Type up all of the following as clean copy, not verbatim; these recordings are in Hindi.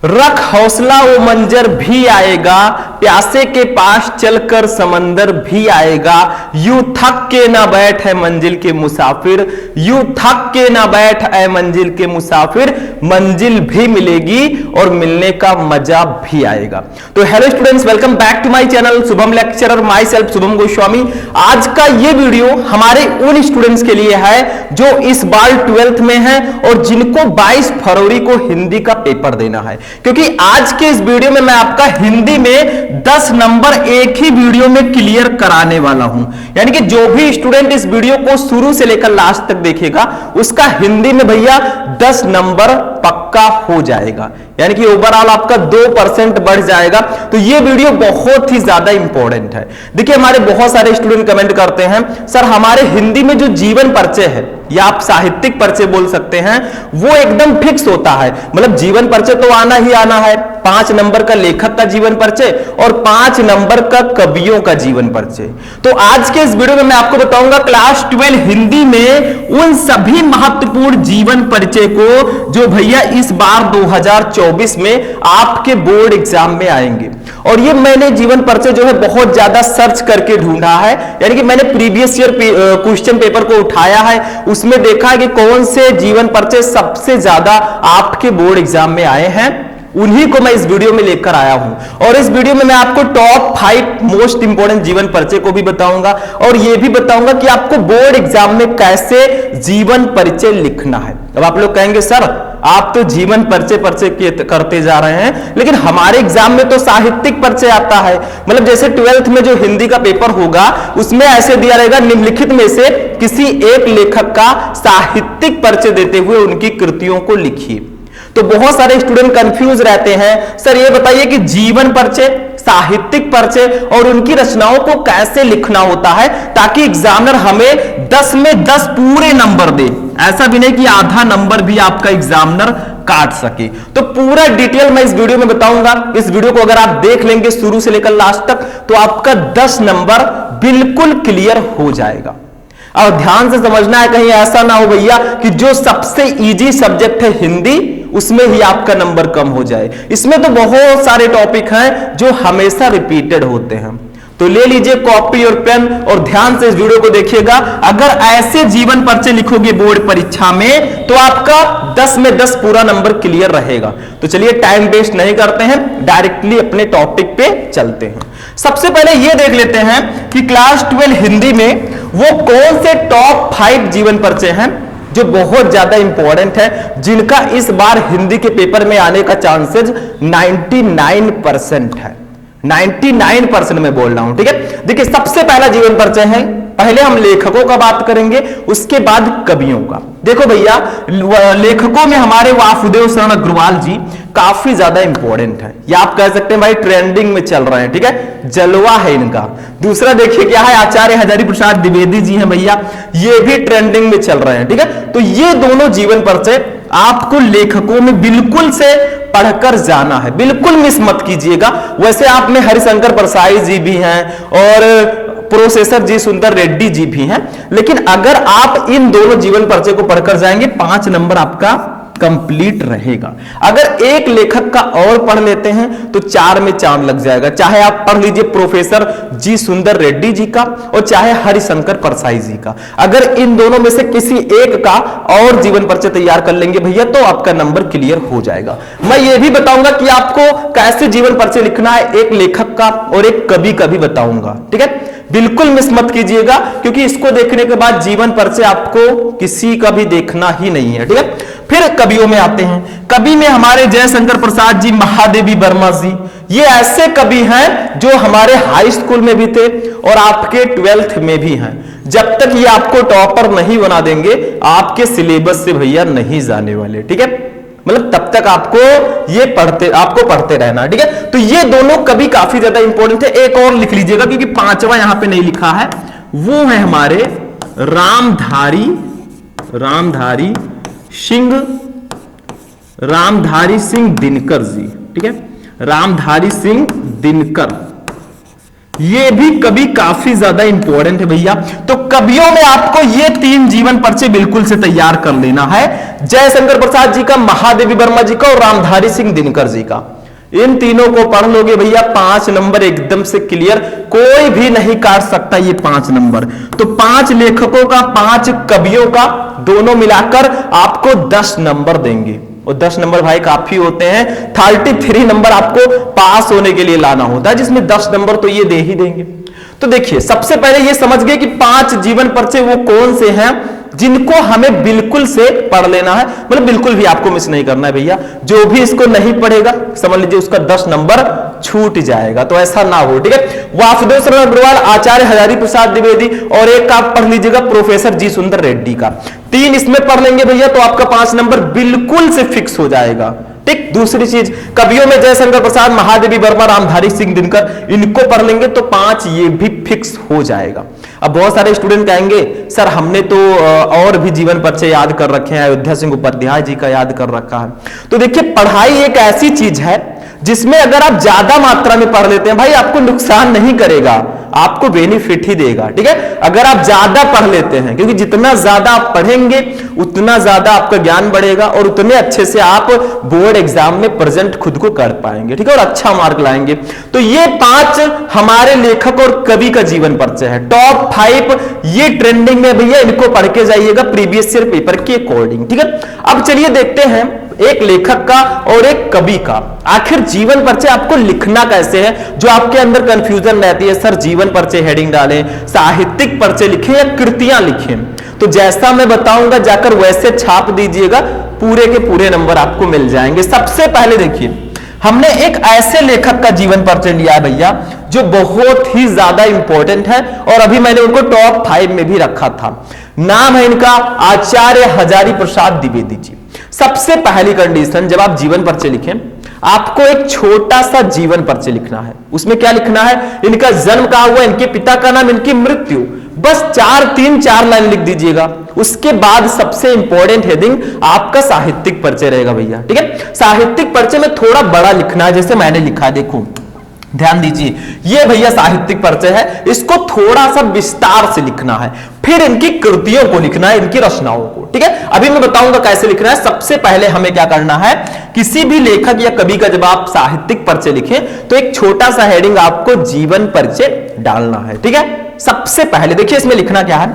रख हौसला वो मंजर भी आएगा, प्यासे के पास चलकर समंदर भी आएगा। यूं थक के ना बैठ है मंजिल के मुसाफिर, यूं थक के ना बैठ है मंजिल के मुसाफिर, मंजिल भी मिलेगी और मिलने का मजा भी आएगा। तो hello students, welcome back to my channel Shubham lecturer, myself Shubham Goswami. आज का ये वीडियो हमारे उन स्टूडेंट्स के लिए है जो इस बार 12th में हैं और जिनको 22 फरवरी को हिंदी का पेपर देना है, क्योंकि आज के इस वीडियो में मैं आपका हिंदी में 10 नंबर एक ही वीडियो में क्लियर कराने वाला हूं। यानी कि जो भी स्टूडेंट इस वीडियो को शुरू से लेकर लास्ट तक देखेगा उसका हिंदी में भैया 10 नंबर पक्का हो जाएगा, यानी कि ओवरऑल आपका 2% बढ़ जाएगा। तो ये वीडियो बहुत ही ज्यादा इंपॉर्टेंट है। देखिए, हमारे बहुत सारे स्टूडेंट कमेंट करते हैं, सर हमारे हिंदी में जो जीवन परिचय है या आप साहित्यिक परिचय बोल सकते हैं, वो एकदम फिक्स होता है। मतलब जीवन परिचय तो आना ही आना है, 5 नंबर का लेखक का जीवन परिचय और 5 नंबर का कवियों का जीवन परिचय। तो आज के इस वीडियो में मैं आपको बताऊंगा क्लास 12 हिंदी में उन सभी महत्वपूर्ण जीवन परिचय को जो भैया इस बार 2024 में आपके बोर्ड एग्जाम में आएंगे। और ये मैंने जीवन परिचय जो है बहुत ज्यादा सर्च करके ढूंढा है, यानी कि मैंने प्रीवियस ईयर क्वेश्चन पेपर को उठाया है, उसमें देखा कि कौन से जीवन परिचय सबसे ज्यादा आपके बोर्ड एग्जाम में आए हैं, उन्हीं को मैं इस वीडियो में लेकर आया हूं। और इस वीडियो में मैं आपको टॉप 5 मोस्ट इंपोर्टेंट जीवन परिचय को भी बताऊंगा और यह भी बताऊंगा कि आपको बोर्ड एग्जाम में कैसे जीवन परिचय लिखना है। अब आप लोग कहेंगे सर आप तो जीवन परिचय करते जा रहे हैं, लेकिन हमारे एग्जाम में तो साहित्यिक परिचय आता है। मतलब जैसे 12th में जो हिंदी का पेपर होगा उसमें ऐसे दिया रहेगा, निम्नलिखित में से किसी एक लेखक का साहित्यिक परिचय देते हुए उनकी कृतियों को लिखिए। तो बहुत सारे स्टूडेंट कंफ्यूज रहते हैं, सर ये बताइए कि जीवन परिचय, साहित्यिक परिचय और उनकी रचनाओं को कैसे लिखना होता है ताकि एग्जामिनर हमें 10 में 10 पूरे नंबर दे। ऐसा भी नहीं कि आधा नंबर भी आपका एग्जामिनर काट सके। तो पूरा डिटेल मैं इस वीडियो में बताऊंगा। इस वीडियो को अगर आप देख लेंगे शुरू से लेकर लास्ट तक तो आपका 10 नंबर बिल्कुल क्लियर हो जाएगा। और ध्यान से समझना है, कहीं ऐसा ना हो भैया कि जो सबसे इजी सब्जेक्ट है हिंदी उसमें ही आपका नंबर कम हो जाए। इसमें तो बहुत सारे टॉपिक हैं जो हमेशा रिपीटेड होते हैं। तो ले लीजिए कॉपी और पेन और ध्यान से इस वीडियो को देखिएगा। अगर ऐसे जीवन परिचय लिखोगे बोर्ड परीक्षा में तो आपका 10 में 10 पूरा नंबर क्लियर रहेगा। तो चलिए टाइम वेस्ट नहीं करते हैं, डायरेक्टली अपने टॉपिक पे चलते हैं। सबसे पहले यह देख लेते हैं कि क्लास 12 हिंदी में वो कौन से टॉप 5 जीवन परिचय हैं जो बहुत ज्यादा इंपॉर्टेंट है, जिनका इस बार हिंदी के पेपर में आने का चांसेस 99% है। 99% में बोल रहा हूं, ठीक है। देखिए, सबसे पहला जीवन परिचय है, पहले हम लेखकों का बात करेंगे, उसके बाद कवियों का। देखो भैया, लेखकों में हमारे वासुदेव शरण अग्रवाल जी काफी ज्यादा इंपॉर्टेंट है, या आप कह सकते हैं भाई ट्रेंडिंग में चल रहे हैं, ठीक है, जलवा है इनका। दूसरा देखिए क्या है, आचार्य हजारी प्रसाद द्विवेदी जी हैं भैया, ये भी ट्रेंडिंग में चल रहे हैं, ठीक है। तो ये दोनों जीवन परिचय आपको लेखकों में बिल्कुल से पढ़कर जाना है, बिल्कुल मिस मत कीजिएगा। वैसे आप में हरिशंकर परसाई जी भी हैं और प्रोफेसर जी सुंदर रेड्डी जी भी हैं, लेकिन अगर आप इन दोनों जीवन परिचय को पढ़कर जाएंगे 5 नंबर आपका कंप्लीट रहेगा। अगर एक लेखक का और पढ़ लेते हैं तो 4 में चांद लग जाएगा। चाहे आप पढ़ लीजिए प्रोफेसर जी सुंदर रेड्डी जी का और चाहे हरिशंकर परसाई जी का, अगर इन दोनों में से किसी एक का और जीवन परिचय तैयार कर लेंगे भैया तो आपका नंबर क्लियर हो जाएगा। मैं ये भी बताऊंगा कि आपको कैसे जीवन परिचय लिखना है, एक लेखक का और एक कवि का भी बताऊंगा, ठीक है। बिल्कुल मिस मत कीजिएगा, क्योंकि इसको देखने के बाद जीवन परिचय आपको किसी का भी देखना ही नहीं है, ठीक है। फिर कवियों में आते हैं। कवि में हमारे जयशंकर प्रसाद जी, महादेवी वर्मा जी, ये ऐसे कवि हैं जो हमारे हाई स्कूल में भी थे और आपके 12th में भी हैं। जब तक ये आपको टॉपर नहीं बना देंगे आपके सिलेबस से भैया नहीं जाने वाले, ठीक है। मतलब तब तक आपको पढ़ते रहना, ठीक है। तो ये दोनों कवि काफी ज्यादा इंपॉर्टेंट है। एक और लिख लीजिएगा, क्योंकि 5वां यहां पे नहीं लिखा है, वो है हमारे रामधारी सिंह दिनकर जी, ठीक है। रामधारी सिंह दिनकर, ये भी कवि काफी ज्यादा इंपॉर्टेंट है भैया। तो कवियों में आपको ये 3 जीवन परिचय बिल्कुल से तैयार कर लेना है, जयशंकर प्रसाद जी का, महादेवी वर्मा जी का और रामधारी सिंह दिनकर जी का। इन तीनों को पढ़ लोगे भैया 5 नंबर एकदम से क्लियर, कोई भी नहीं काट सकता ये 5 नंबर। तो 5 लेखकों का, 5 कवियों का दोनों मिलाकर आपको 10 नंबर देंगे, और 10 नंबर भाई काफी होते हैं। 33 नंबर आपको पास होने के लिए लाना होता है, जिसमें 10 नंबर तो ये दे ही देंगे। तो देखिए, सबसे पहले ये समझ गए कि 5 जीवन परिचय वो कौन से हैं जिनको हमें बिल्कुल से पढ़ लेना है, मतलब बिल्कुल भी आपको मिस नहीं करना है भैया। जो भी इसको नहीं पढ़ेगा समझ लीजिए उसका 10 नंबर छूट जाएगा, तो ऐसा ना हो, ठीक है। वासुदेव शरण अग्रवाल, आचार्य हजारी प्रसाद द्विवेदी, और एक आप पढ़ लीजिएगा प्रोफेसर जी सुंदर रेड्डी का। 3 इसमें पढ़ लेंगे भैया तो आपका 5 नंबर बिल्कुल से फिक्स हो जाएगा, ठीक। दूसरी चीज, कवियों में जयशंकर प्रसाद, महादेवी वर्मा, रामधारी सिंह दिनकर, इनको पढ़ लेंगे तो 5 ये भी फिक्स हो जाएगा। अब बहुत सारे स्टूडेंट कहेंगे सर हमने तो और भी जीवन परिचय याद कर रखे हैं, अयोध्या सिंह उपाध्याय जी का याद कर रखा है। तो देखिए, पढ़ाई एक ऐसी चीज है जिसमें अगर आप ज्यादा मात्रा में पढ़ लेते हैं भाई, आपको नुकसान नहीं करेगा, आपको बेनिफिट ही देगा, ठीक है। अगर आप ज्यादा पढ़ लेते हैं, क्योंकि जितना ज्यादा आप पढ़ेंगे उतना ज्यादा आपका ज्ञान बढ़ेगा और उतने अच्छे से आप बोर्ड एग्जाम में प्रेजेंट खुद को कर पाएंगे, ठीक है, और अच्छा मार्क लाएंगे। तो ये 5 हमारे लेखक और कवि का जीवन परिचय है। टॉप 5 ये ट्रेंडिंग में भैया, इनको पढ़ के जाइएगा प्रीवियस ईयर पेपर के अकॉर्डिंग, ठीक है। अब चलिए देखते हैं एक लेखक का और एक कवि का आखिर जीवन परिचय आपको लिखना कैसे है। जो आपके अंदर कंफ्यूजन रहती है, सर जीवन परिचय हेडिंग डालें, साहित्यिक परिचय लिखें या कृतियां लिखें, तो जैसा मैं बताऊंगा जाकर वैसे छाप दीजिएगा, पूरे के पूरे नंबर आपको मिल जाएंगे। सबसे पहले देखिए, हमने एक ऐसे लेखक का जीवन परिचय लिया है भैया जो बहुत ही ज्यादा इंपॉर्टेंट है, और अभी मैंने उनको टॉप 5 में भी रखा था। नाम है इनका आचार्य हजारी प्रसाद द्विवेदी जी। सबसे पहली कंडीशन, जब आप जीवन परिचय लिखें आपको एक छोटा सा जीवन परिचय लिखना है। उसमें क्या लिखना है, इनका जन्म कहां हुआ, इनके पिता का नाम, इनकी मृत्यु, बस 4 लाइन लिख दीजिएगा। उसके बाद सबसे इंपॉर्टेंट हेडिंग आपका साहित्यिक परिचय रहेगा भैया, ठीक है। साहित्यिक परिचय में थोड़ा बड़ा लिखना है, जैसे मैंने लिखा है, देखो ध्यान दीजिए, ये भैया साहित्यिक परिचय है, इसको थोड़ा सा विस्तार से लिखना है, फिर इनकी कृतियों को लिखना है, इनकी रचनाओं को, ठीक है। अभी मैं बताऊंगा कैसे लिखना है। सबसे पहले हमें क्या करना है, किसी भी लेखक या कवि का जब आप साहित्यिक परिचय लिखें तो एक छोटा सा हेडिंग आपको जीवन परिचय डालना है, ठीक है। सबसे पहले देखिए इसमें लिखना क्या है,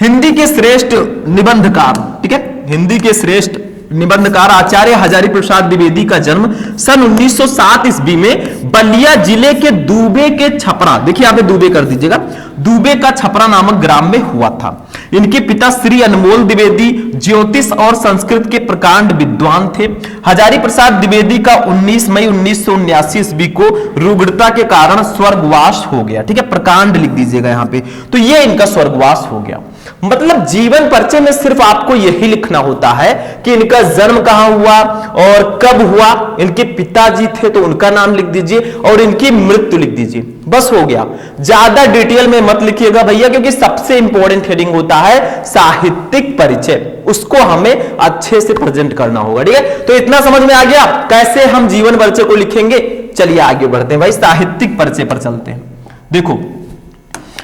हिंदी के श्रेष्ठ निबंधकार, ठीक है, हिंदी के श्रेष्ठ निबंधकार आचार्य हजारी प्रसाद द्विवेदी का जन्म सन 1907 ईस्वी में बलिया जिले के दूबे के छपरा, देखिए यहां पे दूबे कर दीजिएगा, दूबे का छपरा नामक ग्राम में हुआ था। इनके पिता श्री अनमोल द्विवेदी ज्योतिष और संस्कृत के प्रकांड विद्वान थे। हजारी प्रसाद द्विवेदी का 19 मई 1979 ईस्वी को रुग्णता के कारण स्वर्गवास हो गया, ठीक है, प्रकांड लिख दीजिएगा यहां पे। तो ये इनका स्वर्गवास हो गया। मतलब जीवन परिचय में सिर्फ आपको यही लिखना होता है कि इनका जन्म कहां हुआ और कब हुआ, इनके पिताजी थे तो उनका नाम लिख दीजिए और इनकी मृत्यु लिख दीजिए, बस हो गया। ज्यादा डिटेल में मत लिखिएगा भैया, क्योंकि सबसे इंपॉर्टेंट हेडिंग होता है साहित्यिक परिचय, उसको हमें अच्छे से प्रेजेंट करना होगा, ठीक है। तो इतना समझ में आ गया कैसे हम जीवन परिचय को लिखेंगे। चलिए आगे बढ़ते हैं भाई, साहित्यिक परिचय पर चलते हैं। देखो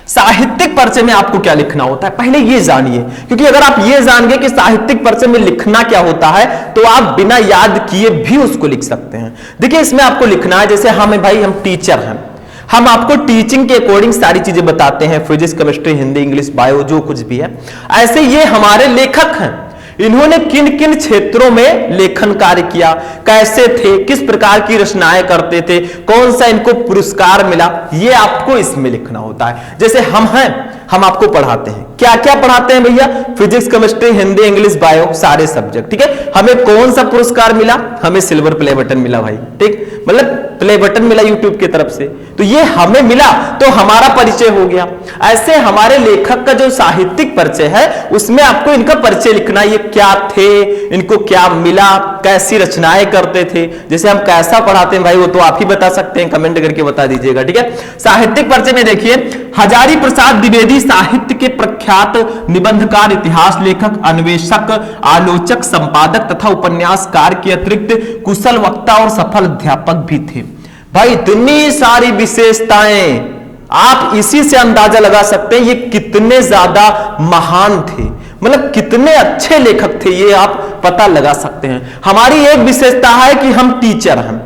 साहित्यिक परिचय में आपको क्या लिखना होता है, पहले ये जानिए, क्योंकि अगर आप ये जान गए कि साहित्यिक परिचय में लिखना क्या होता है तो आप बिना याद किए भी उसको लिख सकते हैं। देखिए इसमें आपको लिखना है, जैसे हमें भाई हम टीचर हैं, हम आपको टीचिंग के अकॉर्डिंग सारी चीजें बताते हैं, physics, chemistry, Hindi, English, bio, जो कुछ भी है। ऐसे ये हमारे लेखक हैं, इन्होंने किन किन क्षेत्रों में लेखन कार्य किया, कैसे थे, किस प्रकार की रचनाएं करते थे, कौन सा इनको पुरस्कार मिला, ये आपको इसमें लिखना होता है। जैसे हम हैं, हम आपको पढ़ाते हैं, क्या क्या पढ़ाते हैं भैया, physics, chemistry, Hindi, English, bio, सारे सब्जेक्ट, ठीक है। हमें कौन सा पुरस्कार मिला, हमें सिल्वर प्ले बटन मिला भाई, ठीक, मतलब प्ले बटन मिला यूट्यूब की तरफ से, तो ये हमें मिला तो हमारा परिचय हो गया। ऐसे हमारे लेखक का जो साहित्यिक परिचय है उसमें आपको इनका परिचय लिखना, ये क्या थे, इनको क्या मिला, कैसी रचनाएं करते थे। जैसे हम कैसा पढ़ाते हैं भाई वो तो आप ही बता सकते हैं, कमेंट करके बता दीजिएगा, ठीक है। साहित्यिक परिचय में देखिए, हजारी प्रसाद द्विवेदी साहित्य के प्रख्यात निबंधकार, इतिहास लेखक, अन्वेषक, आलोचक, संपादक तथा उपन्यासकार के अतिरिक्त कुशल वक्ता और सफल अध्यापक भी थे। भाई इतनी सारी विशेषताएं आप इसी से अंदाजा लगा सकते हैं ये कितने ज्यादा महान थे, मतलब कितने अच्छे लेखक थे, ये आप पता लगा सकते हैं। हमारी एक विशेषता है कि हम टीचर हैं,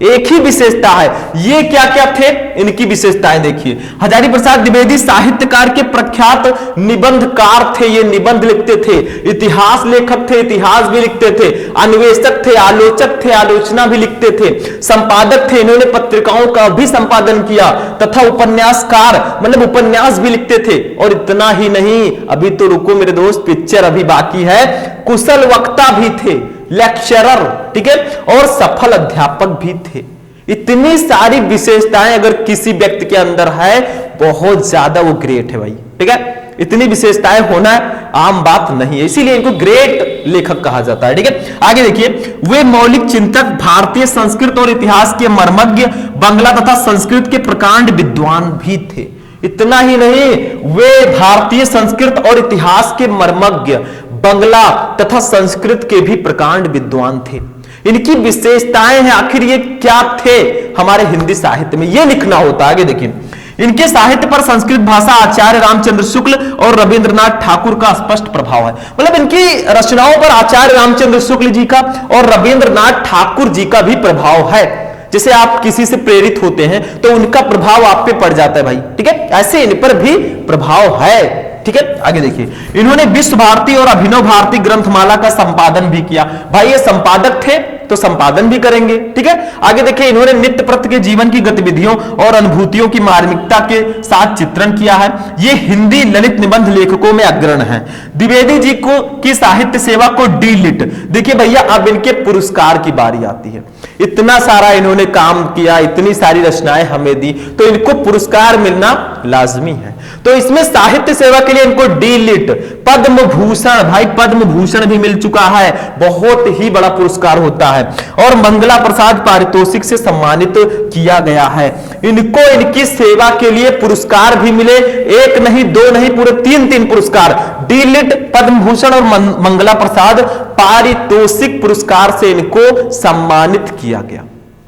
एक ही विशेषता है। ये क्या क्या थे, इनकी विशेषताएं देखिए। हजारी प्रसाद द्विवेदी साहित्यकार के प्रख्यात निबंधकार थे, ये निबंध लिखते थे। इतिहास लेखक थे, इतिहास भी लिखते थे। अन्वेषक थे, आलोचक थे, आलोचना भी लिखते थे। संपादक थे, इन्होंने पत्रिकाओं का भी संपादन किया, तथा उपन्यासकार मतलब उपन्यास भी लिखते थे। और इतना ही नहीं, अभी तो रुको मेरे दोस्त, पिक्चर अभी बाकी है। कुशल वक्ता भी थे, लेक्चरर, ठीक है, और सफल अध्यापक भी थे। इतनी सारी विशेषताएं अगर किसी व्यक्ति के अंदर है, बहुत ज्यादा वो ग्रेट है भाई, ठीक है। इतनी विशेषताएं होना आम बात नहीं है, इसीलिए इनको ग्रेट लेखक कहा जाता है, ठीक है। आगे देखिए, वे मौलिक चिंतक, भारतीय संस्कृत और इतिहास के मर्मज्ञ, बांग्ला तथा संस्कृत के प्रकांड विद्वान भी थे। इतना ही नहीं, वे भारतीय संस्कृत और इतिहास के मर्मज्ञ, बांग्ला तथा संस्कृत के भी प्रकांड विद्वान थे। इनकी विशेषताएं हैं, आखिर ये क्या थे हमारे हिंदी साहित्य में, ये लिखना होता है। आगे देखिए, इनके साहित्य पर संस्कृत भाषा आचार्य रामचंद्र शुक्ल और रविंद्रनाथ ठाकुर का स्पष्ट प्रभाव है। मतलब इनकी रचनाओं पर आचार्य रामचंद्र शुक्ल जी का और रविंद्रनाथ ठाकुर जी का भी प्रभाव है। जैसे आप किसी से प्रेरित होते हैं तो उनका प्रभाव आप पे पड़ जाता है भाई, ठीक है, ऐसे इन पर भी प्रभाव है, ठीक है। आगे देखिए, इन्होंने विश्व भारती और अभिनव भारती ग्रंथमाला का संपादन भी किया। भाई ये संपादक थे तो संपादन भी करेंगे, ठीक है। आगे देखिए, इन्होंने नित्य प्रत्य के जीवन की गतिविधियों और अनुभूतियों की मार्मिकता के साथ चित्रण किया है। ये हिंदी ललित निबंध लेखकों में अग्रण हैं। द्विवेदी जी को की साहित्य सेवा को डी लिट। देखिए भैया, अब इनके पुरस्कार की बारी आती है। इतना सारा इन्होंने काम किया, इतनी सारी रचनाएं हमें दी, तो इनको पुरस्कार मिलना लाजमी है। तो इसमें साहित्य सेवा के लिए इनको डी लिट, पद्म भूषण, भाई पद्म भूषण भी मिल चुका है, बहुत ही बड़ा पुरस्कार होता है, और मंगला प्रसाद पारितोषिक से सम्मानित किया गया है। इनको इनकी सेवा के लिए पुरस्कार भी मिले, एक नहीं, दो नहीं, पूरे तीन पुरस्कार, डी लिट, पद्म भूषण और मंगला प्रसाद पारितोषिक पुरस्कार से इनको सम्मानित किया गया।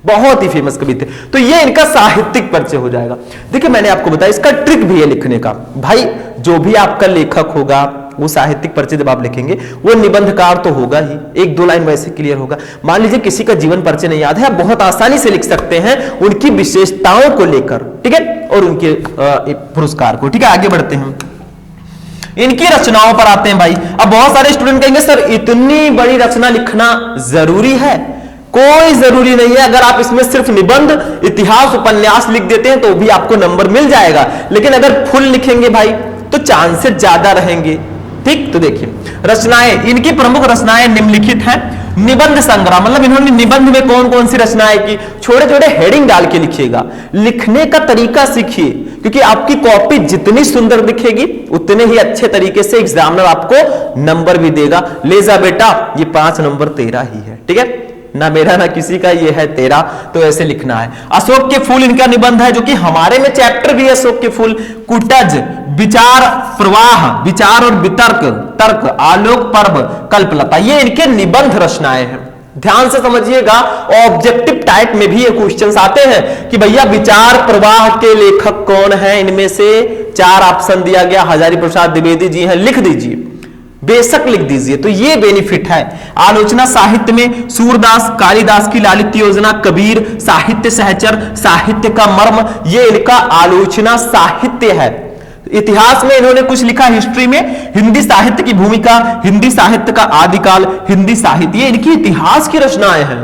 बहुत ही फेमस कवि थे। तो ये इनका साहित्यिक परिचय हो जाएगा। देखिए, मैंने आपको बताया इसका ट्रिक भी है लिखने का। भाई जो भी आपका लेखक होगा, वो साहित्यिक परिचय जब आप लिखेंगे, वो निबंधकार तो होगा ही, एक दो लाइन वैसे क्लियर होगा। मान लीजिए किसी का जीवन परिचय नहीं याद है, आप बहुत आसानी से लिख सकते हैं उनकी विशेषताओं को लेकर, ठीक है, और उनके पुरस्कार को, ठीक है। आगे बढ़ते हैं, इनकी रचनाओं पर आते हैं भाई। अब बहुत सारे स्टूडेंट कहेंगे सर इतनी बड़ी रचना लिखना जरूरी है? कोई जरूरी नहीं है। अगर आप इसमें सिर्फ निबंध, इतिहास, उपन्यास लिख देते हैं तो भी आपको नंबर मिल जाएगा, लेकिन अगर फुल लिखेंगे भाई तो चांसेस ज्यादा रहेंगे, ठीक। तो देखिए, रचनाएं, इनकी प्रमुख रचनाएं निम्नलिखित हैं। निबंध संग्रह, मतलब इन्होंने निबंध में कौन कौन सी रचनाएं की, छोटे छोटे हेडिंग डाल के लिखिएगा। लिखने का तरीका सीखिए, क्योंकि आपकी कॉपी जितनी सुंदर दिखेगी उतने ही अच्छे तरीके से एग्जामिनर आपको नंबर भी देगा। ले जा बेटा, ये 5 नंबर तेरा ही है, ठीक है, ना मेरा ना किसी का, ये है तेरा, तो ऐसे लिखना है। अशोक के फूल इनका निबंध है, जो कि हमारे में चैप्टर भी है अशोक के फूल। कुटज, विचार प्रवाह, विचार और वितर्क, तर्क, आलोक पर्व, कल्पलता, ये इनके निबंध रचनाएं हैं। ध्यान से समझिएगा, ऑब्जेक्टिव टाइप में भी ये क्वेश्चंस आते हैं कि भैया विचार प्रवाह के लेखक कौन है, इनमें से 4 ऑप्शन दिया गया, हजारी प्रसाद द्विवेदी जी हैं, लिख दीजिए, बेशक लिख दीजिए, तो ये बेनिफिट है। आलोचना साहित्य में सूरदास, कालिदास की लालित योजना, कबीर, साहित्य सहचर, साहित्य का मर्म, ये इनका आलोचना साहित्य है। इतिहास में इन्होंने कुछ लिखा, हिस्ट्री में हिंदी साहित्य की भूमिका, हिंदी साहित्य का आदिकाल, हिंदी साहित्य, ये इनकी इतिहास की रचनाएं हैं,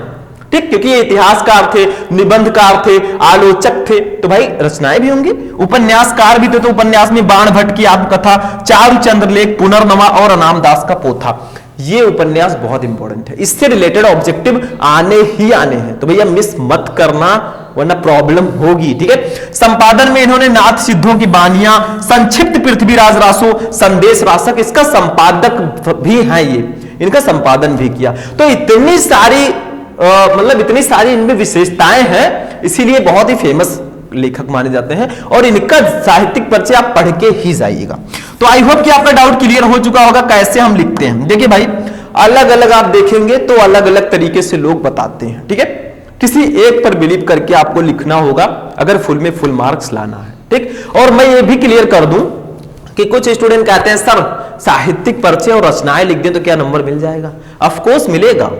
ठीक, क्योंकि ये इतिहासकार थे, निबंधकार थे, आलोचक थे, तो भाई रचनाएं भी होंगी। उपन्यासकार भी थे, तो उपन्यास में बाण भट्ट की आत्मकथा, चारुचंद्र लेख, पुनर्नवा और अनाम दास का पोथा, ये उपन्यास बहुत इंपॉर्टेंट है। इससे रिलेटेड ऑब्जेक्टिव आने ही आने हैं, तो भैया मिस मत करना वरना प्रॉब्लम होगी, ठीक है। संपादन में इन्होंने नाथ सिद्धों की बानियां, संक्षिप्त पृथ्वीराज रासो, संदेश रासक, इसका संपादक भी है, ये इनका संपादन भी किया। तो इतनी सारी मतलब इतनी सारी इनमें विशेषताएं हैं, इसीलिए बहुत ही फेमस लेखक माने जाते हैं, और इनका साहित्यिक परिचय आप पढ़ के ही जाइएगा। तो आई होप कि आपका डाउट क्लियर हो चुका होगा कैसे हम लिखते हैं। देखिए भाई, अलग अलग आप देखेंगे तो अलग अलग तरीके से लोग बताते हैं, ठीक है। किसी एक पर बिलीव करके आपको लिखना होगा अगर फुल में फुल मार्क्स लाना है, ठीक। ठीक। और मैं ये भी क्लियर कर दूं कि कुछ स्टूडेंट कहते हैं सर साहित्यिक परिचय और रचनाएं लिख दें तो क्या नंबर मिल जाएगा? ऑफ कोर्स मिलेगा,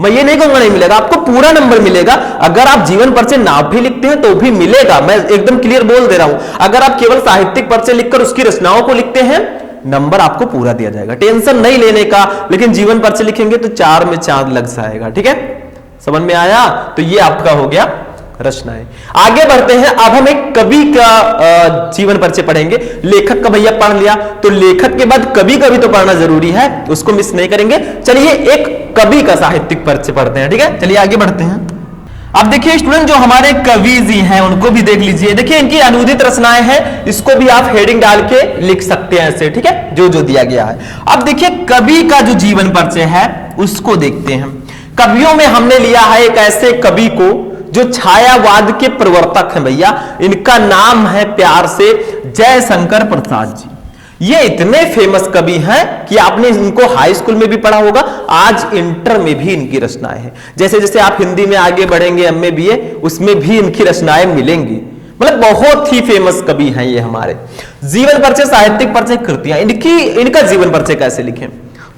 मैं ये नहीं कहूंगा नहीं मिलेगा, आपको पूरा नंबर मिलेगा। अगर आप जीवन परिचय ना भी लिखते हैं तो भी मिलेगा, मैं एकदम क्लियर बोल दे रहा हूं। अगर आप केवल साहित्यिक परिचय लिखकर उसकी रचनाओं को लिखते हैं, नंबर आपको पूरा दिया जाएगा, टेंशन नहीं लेने का। लेकिन जीवन परिचय लिखेंगे तो 4 में चांद लग जाएगा, ठीक है, समझ में आया? तो ये आपका हो गया रचनाएं। आगे बढ़ते हैं, अब हम एक कवि का जीवन परिचय पढ़ेंगे। लेखक का भैया पढ़ लिया, तो लेखक के बाद कवि का भी तो पढ़ना जरूरी है, उसको मिस नहीं करेंगे। चलिए एक कवि का साहित्यिक परिचय पढ़ते हैं, ठीक है। चलिए आगे बढ़ते हैं। अब देखिए स्टूडेंट, जो हमारे कवि जी हैं उनको भी देख लीजिए। देखिए इनकी अनुदित रचनाएं हैं, इसको भी आप हेडिंग डाल के लिख सकते हैं ऐसे, ठीक है, जो जो दिया गया है। अब देखिए कवि का जो जीवन परिचय है उसको देखते हैं। कवियों में हमने लिया है एक ऐसे कवि को जो छायावाद के प्रवर्तक हैं भैया। इनका नाम है प्यार से जयशंकर प्रसाद जी। ये इतने फेमस कवि हैं कि आपने इनको हाई स्कूल में भी पढ़ा होगा, आज इंटर में भी इनकी रचनाएं हैं। जैसे जैसे आप हिंदी में आगे बढ़ेंगे एमए बीए, उसमें भी इनकी रचनाएं मिलेंगी। मतलब बहुत ही फेमस कवि हैं ये हमारे। जीवन परिचय, साहित्यिक परिचय, कृतियां, इनका जीवन परिचय कैसे लिखें?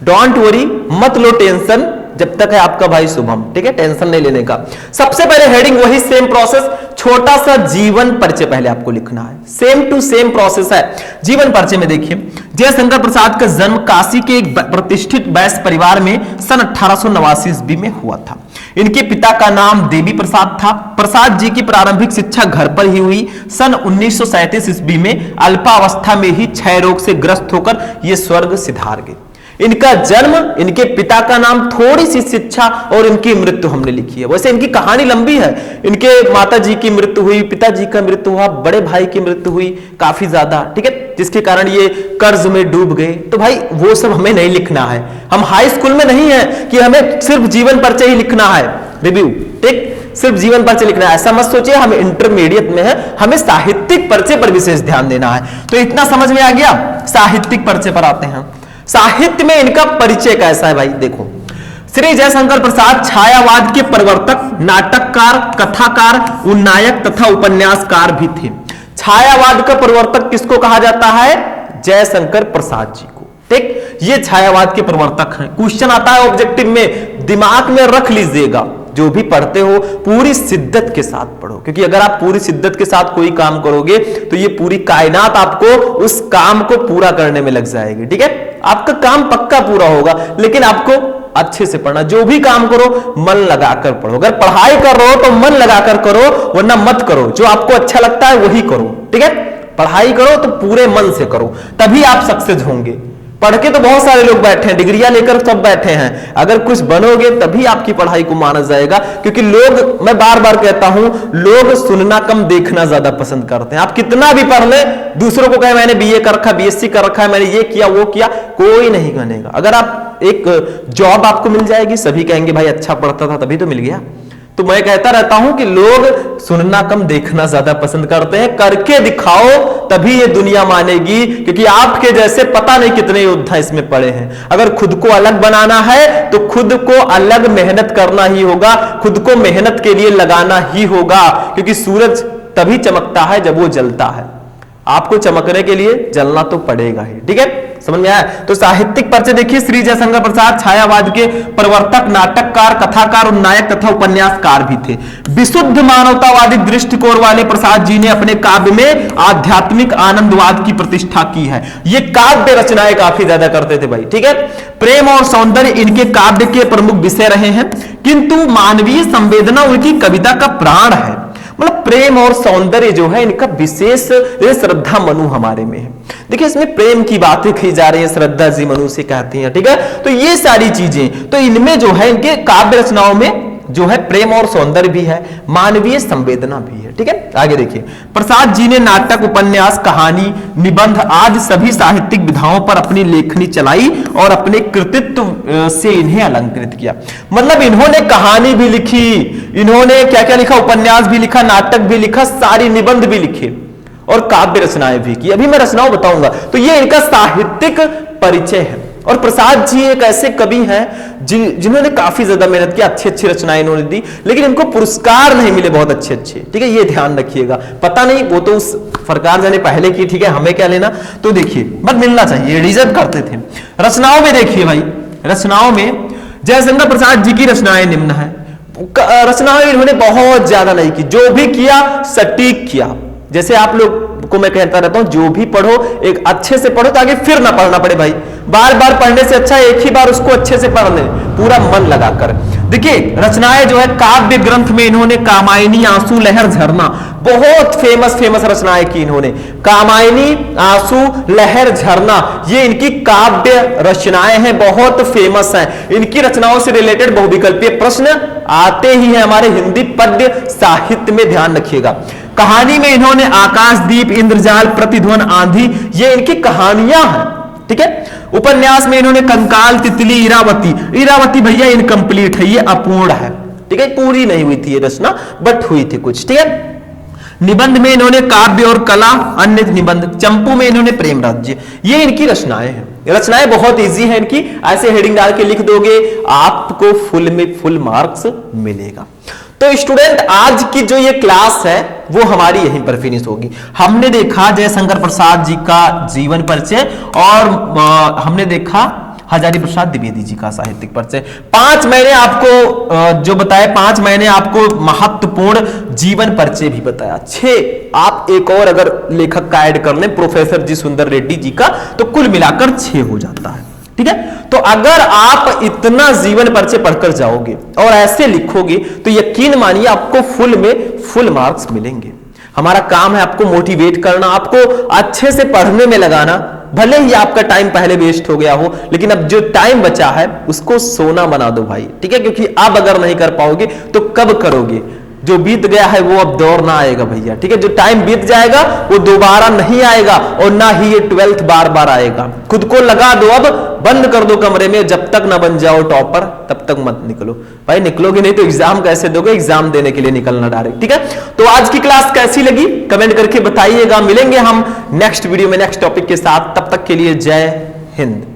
डोंट वरी, मत लो टेंशन, जब तक है आपका भाई शुभम, ठीक है, टेंशन नहीं लेने का। सबसे पहले हेडिंग वही सेम प्रोसेस, छोटा सा जीवन परिचय पहले आपको लिखना है, सेम टू सेम प्रोसेस है। जीवन परिचय में देखिए, जयशंकर प्रसाद का जन्म काशी के एक प्रतिष्ठित वैश्य परिवार में सन 1889 ईस्वी में हुआ था। इनके पिता का नाम देवी प्रसाद था। प्रसाद जी की प्रारंभिक शिक्षा घर पर ही हुई। सन 1937 ईस्वी में अल्पावस्था में ही क्षय रोग से ग्रस्त होकर ये स्वर्ग सिधार गए। इनका जन्म, इनके पिता का नाम, थोड़ी सी शिक्षा और इनकी मृत्यु हमने लिखी है। वैसे इनकी कहानी लंबी है। इनके माता जी की मृत्यु हुई, पिताजी का मृत्यु हुआ, बड़े भाई की मृत्यु हुई काफी ज्यादा, ठीक है, जिसके कारण ये कर्ज में डूब गए। तो भाई वो सब हमें नहीं लिखना है, हम हाई स्कूल में नहीं है कि हमें सिर्फ जीवन परिचय ही लिखना है, रिव्यू, ठीक, सिर्फ जीवन परिचय लिखना है, ऐसा मत सोचिए। हम इंटरमीडिएट में है, हमें साहित्यिक परिचय पर विशेष ध्यान देना है। तो इतना समझ में आ गया। साहित्यिक परिचय पर आते हैं। साहित्य में इनका परिचय कैसा है भाई? देखो, श्री जयशंकर प्रसाद छायावाद के प्रवर्तक, नाटककार, कथाकार, उन्नायक तथा उपन्यासकार भी थे। छायावाद का प्रवर्तक किसको कहा जाता है? जयशंकर प्रसाद जी को, ठीक, ये छायावाद के प्रवर्तक हैं। क्वेश्चन आता है ऑब्जेक्टिव में, दिमाग में रख लीजिएगा, जो भी पढ़ते हो पूरी शिद्दत के साथ पढ़ो, क्योंकि अगर आप पूरी शिद्दत के साथ कोई काम करोगे तो ये पूरी कायनात आपको उस काम को पूरा करने में लग जाएगी, ठीक है। आपका काम पक्का पूरा होगा, लेकिन आपको अच्छे से पढ़ना। जो भी काम करो मन लगाकर पढ़ो। अगर पढ़ाई कर रहे हो तो मन लगाकर करो, वरना मत करो। जो आपको अच्छा लगता है वही करो, ठीक है। पढ़ाई करो तो पूरे मन से करो, तभी आप सक्सेस होंगे। पढ़ के तो बहुत सारे लोग बैठे हैं, डिग्रियां लेकर सब बैठे हैं, अगर कुछ बनोगे तभी आपकी पढ़ाई को माना जाएगा। क्योंकि लोग, मैं बार बार कहता हूं, लोग सुनना कम देखना ज्यादा पसंद करते हैं। आप कितना भी पढ़ ले, दूसरों को कहे मैंने बीए कर रखा, बीएससी कर रखा है, मैंने ये किया वो किया, कोई नहीं मानेगा। अगर आप एक जॉब आपको मिल जाएगी, सभी कहेंगे भाई अच्छा पढ़ता था तभी तो मिल गया। तो मैं कहता रहता हूं कि लोग सुनना कम देखना ज्यादा पसंद करते हैं। करके दिखाओ तभी ये दुनिया मानेगी, क्योंकि आपके जैसे पता नहीं कितने योद्धा इसमें पड़े हैं। अगर खुद को अलग बनाना है तो खुद को अलग मेहनत करना ही होगा, खुद को मेहनत के लिए लगाना ही होगा, क्योंकि सूरज तभी चमकता है जब वो जलता है। आपको चमकने के लिए जलना तो पड़ेगा ही, ठीक है, समझ में आया। तो साहित्यिक परिचय देखिए, श्री जयशंकर प्रसाद छायावाद के प्रवर्तक, नाटककार, कथाकार, उन्नायक तथा उपन्यासकार भी थे। विशुद्ध मानवतावादी दृष्टिकोण वाले प्रसाद जी ने अपने काव्य में आध्यात्मिक आनंदवाद की प्रतिष्ठा की है। ये काव्य रचनाएं काफी ज्यादा करते थे भाई, ठीक है। प्रेम और सौंदर्य इनके काव्य के प्रमुख विषय रहे हैं, किंतु मानवीय संवेदना उनकी कविता का प्राण है। मतलब प्रेम और सौंदर्य जो है इनका विशेष, श्रद्धा मनु हमारे में है। देखिए इसमें प्रेम की बातें की जा रही है, श्रद्धा जी मनु से कहती हैं, ठीक है। तो ये सारी चीजें, तो इनमें जो है इनके काव्य रचनाओं में जो है प्रेम और सौंदर्य भी है, मानवीय संवेदना भी है, ठीक है। आगे देखिए, प्रसाद जी ने नाटक, उपन्यास, कहानी, निबंध आदि सभी साहित्यिक विधाओं पर अपनी लेखनी चलाई और अपने कृतित्व से इन्हें अलंकृत किया। मतलब इन्होंने कहानी भी लिखी, इन्होंने क्या क्या लिखा, उपन्यास भी लिखा, नाटक भी लिखा, सारी निबंध भी लिखे और काव्य रचनाएं भी की। अभी मैं रचनाओं बताऊंगा। तो ये इनका साहित्यिक परिचय है। और प्रसाद जी एक ऐसे कवि हैं जिन्होंने काफी ज्यादा मेहनत की, अच्छी अच्छी रचनाएं इन्होंने दी, लेकिन इनको पुरस्कार नहीं मिले बहुत अच्छे अच्छे, ठीक है, ये ध्यान रखिएगा। पता नहीं वो तो उस फरकार जाने पहले की, ठीक है, हमें क्या लेना। तो देखिए बस मिलना चाहिए, रिजर्व करते थे। रचनाओं में देखिए भाई, रचनाओं में जयशंकर प्रसाद जी की रचनाएं निम्न है। रचनाएं इन्होंने बहुत ज्यादा नहीं की, जो भी किया सटीक किया। जैसे आप लोग को मैं कहता रहता हूं, जो भी पढ़ो एक अच्छे से पढ़ो ताकि फिर ना पढ़ना पड़े भाई, बार बार पढ़ने से अच्छा एक ही बार उसको अच्छे से पढ़ ले, पूरा मन लगाकर। देखिए रचनाएं जो है, काव्य ग्रंथ में इन्होंने कामायनी, आंसू, लहर, झरना, बहुत फेमस रचनाएं की इन्होंने। कामायनी, आंसू, लहर, झरना, ये इनकी काव्य रचनाएं हैं, बहुत फेमस हैं। इनकी रचनाओं से रिलेटेड बहुविकल्पीय प्रश्न आते ही है हमारे हिंदी पद्य साहित्य में, ध्यान रखिएगा। कहानी में इन्होंने आकाशदीप, इंद्रजाल, प्रतिध्वन, आंधी, ये इनकी कहानियां हैं, ठीक है। उपन्यास में इन्होंने कंकाल, तितली, इरावती, इरावती भैया इनकम्प्लीट है, ये अपूर्ण है, ठीक है, पूरी नहीं हुई थी ये रचना, बट हुई थी कुछ, ठीक है। निबंध में इन्होंने काव्य और कला, अन्य निबंध। चंपू में इन्होंने प्रेम राज्य, ये इनकी रचनाएं हैं। रचनाएं बहुत इजी है इनकी, ऐसे हेडिंग डाल के लिख दोगे आपको फुल में फुल मार्क्स मिलेगा। तो स्टूडेंट आज की जो ये क्लास है वो हमारी यहीं पर फिनिश होगी। हमने देखा जयशंकर प्रसाद जी का जीवन परिचय और हमने देखा हजारी प्रसाद द्विवेदी जी का साहित्यिक परिचय। 5 मैंने आपको जो बताया, 5 मैंने आपको महत्वपूर्ण जीवन परिचय भी बताया। 6 आप एक और अगर लेखक का ऐड कर लें, प्रोफेसर जी सुंदर रेड्डी जी का, तो कुल मिलाकर 6 हो जाता है, ठीक है। तो अगर आप इतना जीवन परिचय पढ़कर जाओगे और ऐसे लिखोगे तो यकीन मानिए आपको फुल में फुल मार्क्स मिलेंगे। हमारा काम है आपको मोटिवेट करना, आपको अच्छे से पढ़ने में लगाना। भले ही आपका टाइम पहले वेस्ट हो गया हो, लेकिन अब जो टाइम बचा है उसको सोना बना दो भाई, ठीक है, क्योंकि अब अगर नहीं कर पाओगे तो कब करोगे। जो बीत गया है वो अब दौर ना आएगा भैया, ठीक है। जो टाइम बीत जाएगा वो दोबारा नहीं आएगा और ना ही ये 12th बार बार आएगा। खुद को लगा दो, अब बंद कर दो कमरे में, जब तक ना बन जाओ टॉपर तब तक मत निकलो भाई। निकलोगे नहीं तो एग्जाम कैसे दोगे, एग्जाम देने के लिए निकलना डायरेक्ट, ठीक है। तो आज की क्लास कैसी लगी कमेंट करके बताइएगा। मिलेंगे हम नेक्स्ट वीडियो में नेक्स्ट टॉपिक के साथ, तब तक के लिए जय हिंद।